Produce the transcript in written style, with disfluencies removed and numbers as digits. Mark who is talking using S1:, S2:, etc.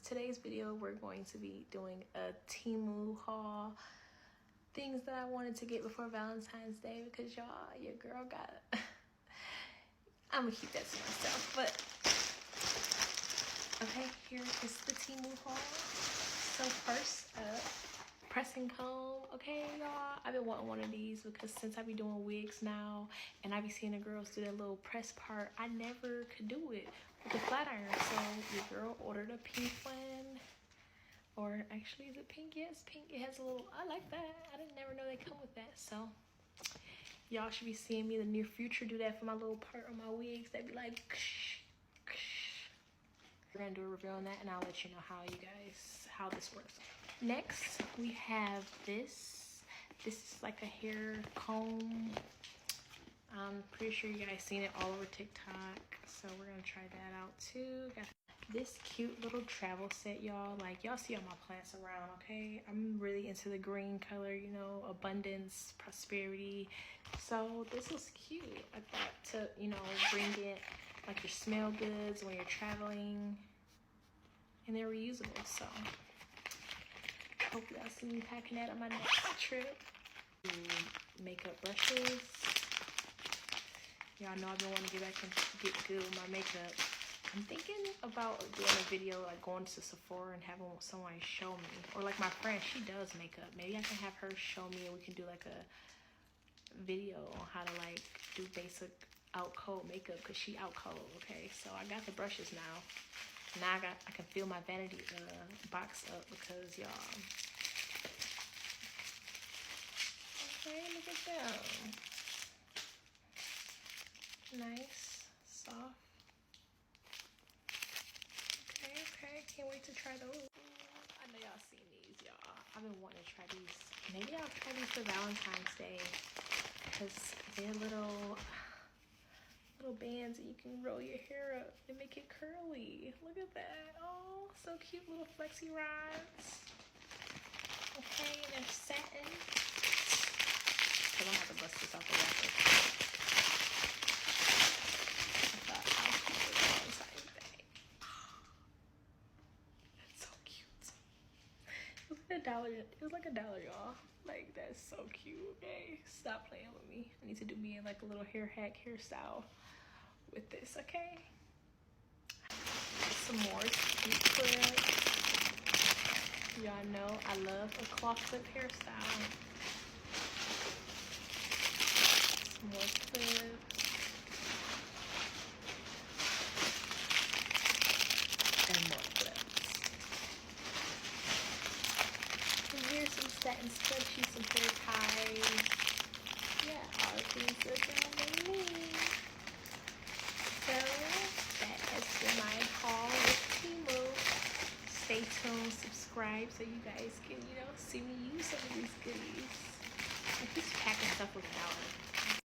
S1: today's video, we're going to be doing a Temu haul. Things that I wanted to get before Valentine's Day because y'all, your girl got I'm gonna keep that to myself. But okay, here is the Temu haul. So first up, pressing comb. Okay, y'all, I've been wanting one of these because since I be doing wigs now and I be seeing the girls do that little press part, I never could do it with the flat iron. So your girl ordered a pink one. Or actually, is it pink? Yes, pink. It has a little, I like that. I didn't never know they come with that. So y'all should be seeing me in the near future do that for my little part on my wigs. They'd be like, ksh, ksh. We're gonna do a review on that and I'll let you know how this works. Next, we have this. This is like a hair comb. I'm pretty sure you guys seen it all over TikTok. So we're gonna try that out too. Got this cute little travel set, y'all. Like, y'all see all my plants around, okay? I'm really into the green color, you know, abundance, prosperity. So this was cute. I thought to, you know, bring it like your smell goods when you're traveling. And they're reusable, so hope y'all see me packing that on my next trip. Makeup brushes. Y'all know I've been wanting to get back and get good with my makeup. I'm thinking about doing a video like going to Sephora and having someone show me, or like my friend, she does makeup. Maybe I can have her show me and we can do like a video on how to like do basic out cold makeup because she out cold. Okay, so I got the brushes now. Now I can fill my vanity box up because y'all. Okay, look at them. Nice, soft. Okay, can't wait to try those. I know y'all seen these, y'all. I've been wanting to try these. Maybe I'll try these for Valentine's Day because they're little bands that you can roll your hair up and make it curly. Look at that. Oh, so cute, little flexi rods. Okay, and they're satin. So I'm gonna have to bust this out the wrapper. I thought, how cute is Valentine's Day? That's so cute. It was like $1. It was like $1, y'all. Like, that's so cute. Okay, stop playing with me. I need to do me like a little hair hack hairstyle with this. Okay, some more cute clips. Y'all know I love a claw clip hairstyle. Some more clips and more clips. And here's some satin scrunchies, some hair ties. Yeah, all the things that y'all may need. So that has been my haul with Temu. Stay tuned, subscribe so you guys can, you know, see me use some of these goodies. I keep packing stuff with Valentine.